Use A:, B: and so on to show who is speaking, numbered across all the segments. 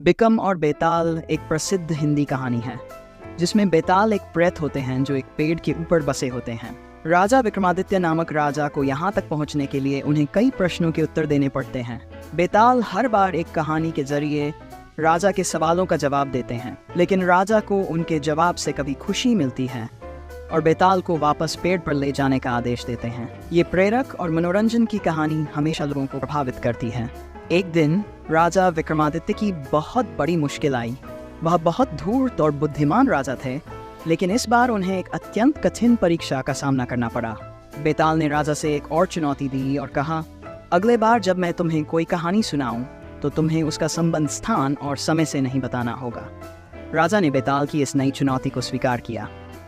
A: Become और बेताल एक प्रसिद्ध हिंदी कहानी है जिसमें बेताल एक प्रेत होते हैं जो एक पेड़ के ऊपर बसे होते हैं। राजा विक्रमादित्य नामक राजा को यहाँ तक पहुँचने के लिए उन्हें कई प्रश्नों के उत्तर देने पड़ते हैं। बेताल हर बार एक कहानी के जरिए राजा के सवालों का जवाब देते हैं, लेकिन राजा को उनके जवाब से कभी खुशी मिलती है और बेताल को वापस पेड़ पर ले जाने का आदेश देते हैं। ये प्रेरक और मनोरंजन की कहानी हमेशा लोगों को प्रभावित करती है। एक दिन राजा विक्रमादित्य की बहुत बड़ी मुश्किल आई। वह बहुत धूर्त और बुद्धिमान राजा थे, लेकिन इस बार उन्हें एक अत्यंत कठिन परीक्षा का सामना करना पड़ा। बेताल ने राजा से एक और चुनौती दी और कहा, अगले बार जब मैं तुम्हें कोई कहानी सुनाऊं तो तुम्हें उसका संबंध स्थान और समय से नहीं बताना होगा। राजा ने बेताल की इस नई चुनौती को स्वीकार किया।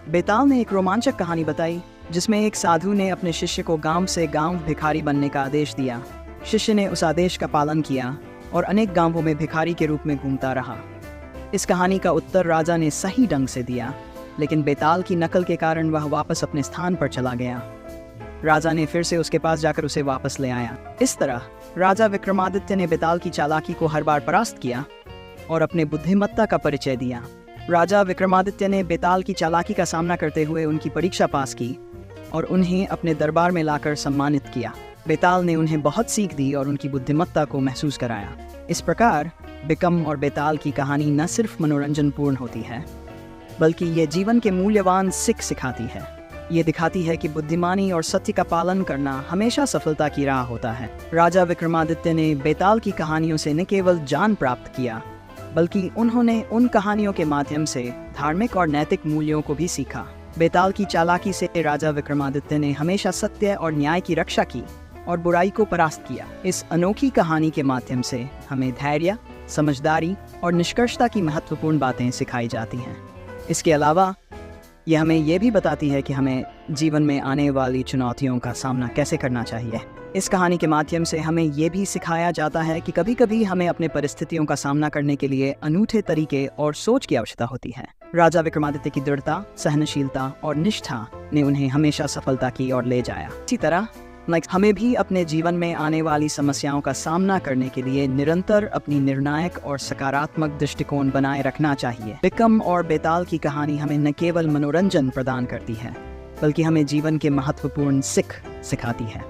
A: बेताल ने एक रोमांचक कहानी बताई जिसमें एक साधु ने अपने शिष्य को गांव से गांव भिखारी बनने का आदेश दिया। शिष्य ने उस आदेश का पालन किया और अनेक गांवों में भिखारी के रूप में घूमता रहा। इस कहानी का उत्तर राजा ने सही ढंग से दिया, लेकिन बेताल की नकल के कारण वह वापस अपने स्थान पर चला गया। राजा ने फिर से उसके पास जाकर उसे वापस ले आया। इस तरह राजा विक्रमादित्य ने बेताल की चालाकी को हर बार परास्त किया और अपने बुद्धिमत्ता का परिचय दिया। राजा विक्रमादित्य ने बेताल की चालाकी का सामना करते हुए उनकी परीक्षा पास की और उन्हें अपने दरबार में लाकर सम्मानित किया। बेताल ने उन्हें बहुत सीख दी और उनकी बुद्धिमत्ता को महसूस कराया। इस प्रकार बिकम और बेताल की कहानी न सिर्फ मनोरंजनपूर्ण होती है, बल्कि ये जीवन के मूल्यवान सिखाती है। ये दिखाती है कि बुद्धिमानी और सत्य का पालन करना हमेशा सफलता की राह होता है। राजा विक्रमादित्य ने बेताल की कहानियों से न केवल ज्ञान प्राप्त किया, बल्कि उन्होंने उन कहानियों के माध्यम से धार्मिक और नैतिक मूल्यों को भी सीखा। बेताल की चालाकी से राजा विक्रमादित्य ने हमेशा सत्य और न्याय की रक्षा की और बुराई को परास्त किया। इस अनोखी कहानी के माध्यम से हमें धैर्य, समझदारी और निष्कर्षता की महत्वपूर्ण बातें सिखाई जाती हैं। इसके अलावा यह हमें यह भी बताती है कि हमें जीवन में आने वाली चुनौतियों का सामना कैसे करना चाहिए। इस कहानी के माध्यम से हमें यह भी सिखाया जाता है कि कभी कभी हमें अपने परिस्थितियों का सामना करने के लिए अनूठे तरीके और सोच की आवश्यकता होती है। राजा विक्रमादित्य की दृढ़ता, सहनशीलता और निष्ठा ने उन्हें हमेशा सफलता की ओर ले जाया। इसी तरह हमें भी अपने जीवन में आने वाली समस्याओं का सामना करने के लिए निरंतर अपनी निर्णायक और सकारात्मक दृष्टिकोण बनाए रखना चाहिए। बिकम और बेताल की कहानी हमें न केवल मनोरंजन प्रदान करती है, बल्कि हमें जीवन के महत्वपूर्ण सिखाती है।